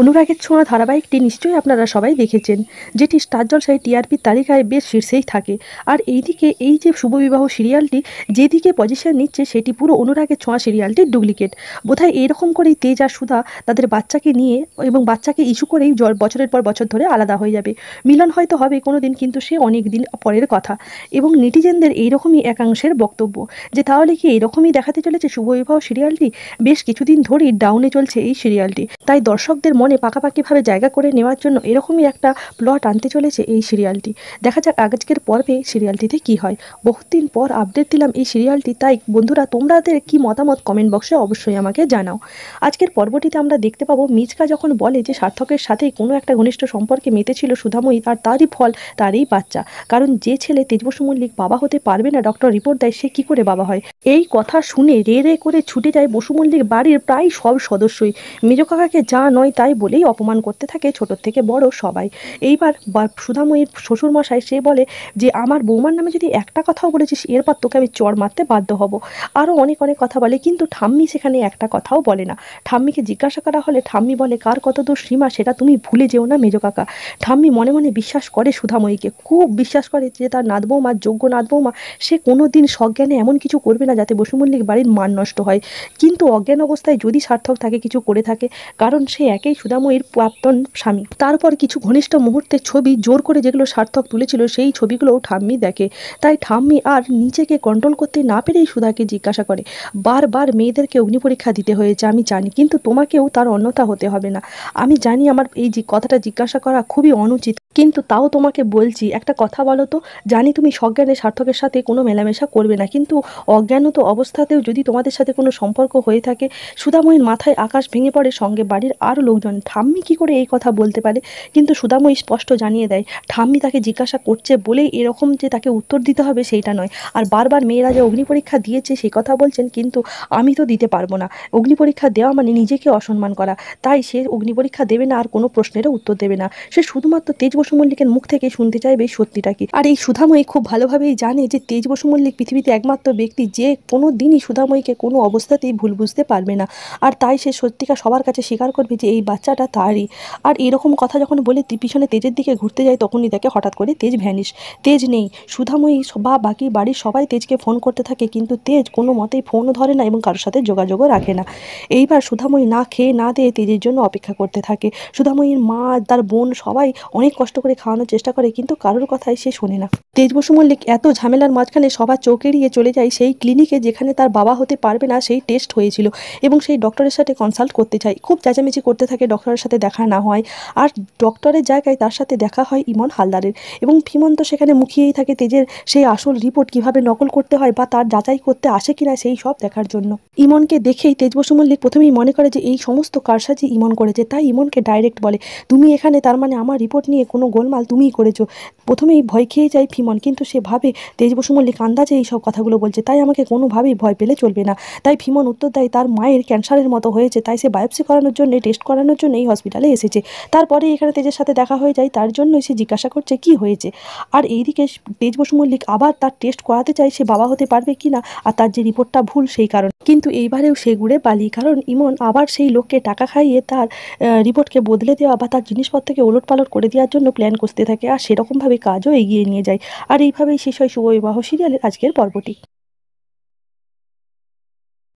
অনুরাগের ছোঁয়া ধারাবাহিকটি নিশ্চয়ই আপনারা সবাই দেখেছেন, যেটি স্টার জলসায় টিআরপির তালিকায় বেশ শীর্ষেই থাকে। আর এইদিকে এই যে শুভবিবাহ সিরিয়ালটি যেদিকে পজিশন নিচ্ছে সেটি পুরো অনুরাগের ছোঁয়া সিরিয়ালটির ডুপ্লিকেট। বোধহয় এরকম করেই তেজ আর সুধা তাদের বাচ্চাকে নিয়ে এবং বাচ্চাকে ইস্যু করেই বছরের পর বছর ধরে আলাদা হয়ে যাবে। মিলন হয়তো হবে কোনো দিন, কিন্তু সে অনেক দিন পরের কথা। এবং নেটিজেনদের এইরকমই একাংশের বক্তব্য যে তাহলে কি এইরকমই দেখাতে চলেছে শুভবিবাহ সিরিয়ালটি। বেশ কিছুদিন ধরেই ডাউনে চলছে এই সিরিয়ালটি, তাই দর্শকদের মনে পাকাপাকিভাবে জায়গা করে নেওয়ার জন্য এরকমই একটা প্লট আনতে চলেছে এই সিরিয়ালটি। দেখা যাক আজকের পর্বে সিরিয়ালটিতে কি হয়। বহুদিন পর আপডেট দিলাম এই সিরিয়ালটি, তাই বন্ধুরা তোমাদের কি মতামত কমেন্ট বক্সে অবশ্যই আমাকে জানাও। আজকের পর্বটিতে আমরা দেখতে পাবো মিচকা যখন বলে যে সার্থকের সাথে কোনো একটা ঘনিষ্ঠ সম্পর্কে মেতেছিল সুধাময়ী, আর তারই ফল তারই বাচ্চা। কারণ যে ছেলে তেজ বসু মল্লিক বাবা হতে পারবে না, ডক্টর রিপোর্ট দেয়, সে কি করে বাবা হয়। এই কথা শুনে রে রে করে ছুটে যায় বসু মল্লিক বাড়ির প্রায় সব সদস্যই। মেজ কাকাকে যা নয় তাই বলেই অপমান করতে থাকে ছোটোর থেকে বড় সবাই। এইবার সুধাময়ীর শ্বশুরমশাই সে বলে যে আমার বৌমার নামে যদি একটা কথাও বলেছিস এরপর তোকে আমি চড় মারতে বাধ্য হব। আরও অনেক অনেক কথা বলে, কিন্তু ঠাম্মি সেখানে একটা কথাও বলে না। ঠাম্মিকে জিজ্ঞাসা করা হলে ঠাম্মি বলে কার কত দূর সীমা সেটা তুমি ভুলে যেও না মেজ কাকা। ঠাম্মি মনে মনে বিশ্বাস করে সুধাময়ীকে, খুব বিশ্বাস করে যে তার নাত বৌমা যোগ্য নাত বৌমা, সে কোনো দিন সজ্ঞানে এমন কিছু করবে না যাতে বসু মল্লিক বাড়ির মান নষ্ট হয়। কিন্তু অজ্ঞান অবস্থায় যদি সার্থক তাকে কিছু করে থাকে, কারণ সে একেই সুধাময়ীর প্রাক্তন স্বামী। তারপর কিছু ঘনিষ্ঠ মুহূর্তের ছবি জোর করে যেগুলো সার্থক তুলেছিল সেই ছবিগুলোও ঠাম্মি দেখে। তাই ঠাম্মি আর নিজেকে কন্ট্রোল করতে না পেরেই সুধাকে জিজ্ঞাসা করে, বারবার মেয়েদেরকে অগ্নি পরীক্ষা দিতে হয়েছে আমি জানি, কিন্তু তোমাকেও তার অন্যথা হতে হবে না। আমি জানি আমার এই যে কথাটা জিজ্ঞাসা করা খুবই অনুচিত, কিন্তু তাও তোমাকে বলছি একটা কথা বলো তো। জানি তুমি সজ্ঞানে সার্থকের সাথে কোনো মেলামেশা করবে না, কিন্তু অজ্ঞানত অবস্থাতেও যদি তোমাদের সাথে কোনো সম্পর্ক হয়ে থাকে। সুধাময়ীর মাথায় আকাশ ভেঙে পড়ে, সঙ্গে বাড়ির আরও লোকজন। ঠাম্মি কি করে এই কথা বলতে পারে, কিন্তু সুধাময়ী স্পষ্ট জানিয়ে দেয় ঠাম্মি তাকে জিজ্ঞাসা করছে বলেই এরকম যে তাকে উত্তর দিতে হবে সেইটা নয়। আর বারবার মেয়েরা যে অগ্নি পরীক্ষা দিয়েছে সেই কথা বলছেন, কিন্তু আমি তো দিতে পারবো না। অগ্নি পরীক্ষা দেওয়া মানে নিজেকে অসম্মান করা, তাই সে অগ্নি পরীক্ষা দেবে না আর কোনো প্রশ্নেরও উত্তর দেবে না। সে শুধুমাত্র তেজ বসু মল্লিকের মুখ থেকে শুনতে চাইবে এই সত্যিটা কি। আর এই সুধাময়ী খুব ভালোভাবেই জানে যে তেজ বসু মল্লিক পৃথিবীতে একমাত্র ব্যক্তি যে কোনো দিনই সুধাময়ীকে কোনো অবস্থাতেই ভুল বুঝতে পারবে না। আর তাই সে সত্যিকার সবার কাছে স্বীকার করবে যে এই বাচ্চাটা তারই। আর এরকম কথা যখন বলে পিছনে তেজের দিকে ঘুরতে যায়, তখনই দেখে হঠাৎ করে তেজ ভ্যানিশ। তেজ নেই। সুধাময়ী বা বাকি বাড়ির সবাই তেজকে ফোন করতে থাকে, কিন্তু তেজ কোনো মতেই ফোনও ধরে না এবং কারোর সাথে যোগাযোগও রাখে না। এইবার সুধাময়ী না খেয়ে না দিয়ে তেজের জন্য অপেক্ষা করতে থাকে। সুধাময়ীর মা, তার বোন সবাই অনেক কষ্ট করে খাওয়ানোর চেষ্টা করে, কিন্তু কারোর কথাই সে শোনে না। তেজ বসু মল্লিক এত ঝামেলার মাঝখানে সবার চোখ এড়িয়ে চলে যায় সেই ক্লিনিকে যেখানে তার বাবা হতে পারবে না সেই টেস্ট হয়েছিল, এবং সেই ডক্টরের সাথে কনসাল্ট করতে চায়। খুব চেঁচামেচি করতে থাকে ডক্টরের সাথে দেখা না হয়। আর ডক্টরের জায়গায় তার সাথে দেখা হয় ইমন হালদারের, এবং ফিমন তো সেখানে মুখিয়েই থাকে তেজের সেই আসল রিপোর্ট কিভাবে নকল করতে হয় বা তার যাচাই করতে আসে কিনা সেই সব দেখার জন্য। ইমনকে দেখেই তেজ বসু মল্লিক প্রথমেই মনে করে যে এই সমস্ত কারসাজি ইমন করেছে, তাই ইমনকে ডাইরেক্ট বলে তুমি এখানে, তার মানে আমার রিপোর্ট নিয়ে কোনো গোলমাল তুমিই করেছো। প্রথমেই ভয় খেয়ে যায় ফিমন, কিন্তু সে ভাবে তেজ বসু মল্লিক আন্দাজে এই সব কথাগুলো বলছে, তাই আমাকে কোনোভাবেই ভয় পেলে চলবে না। তাই ফিমন উত্তর দেয় তার মায়ের ক্যান্সারের মতো হয়েছে, তাই সে বায়োপসি করানোর জন্য টেস্ট করানোর জন্য এই হসপিটালে এসেছে। তারপরে এখানে তেজের সাথে দেখা হয়ে যায়, তার জন্যই সে জিজ্ঞাসা করছে কি হয়েছে। আর এইদিকে তেজ বসু মল্লিক আবার তার টেস্ট করাতে চায় সে বাবা হতে পারবে কিনা, আর তার যে রিপোর্টটা ভুল সেই কারণে। কিন্তু এইবারেও সে ঘুরে পালি, কারণ ইমন আবার সেই লোককে টাকা খাইয়ে তার রিপোর্টকে বদলে দেওয়া বা তার জিনিসপত্রকে ওলটপালট করে দেওয়ার জন্য প্ল্যান করতে থাকে, আর সেরকমভাবে কাজও এগিয়ে নিয়ে যায়। আর এইভাবেই শেষ হয় শুভবিবাহ সিরিয়ালের আজকের পর্বটি।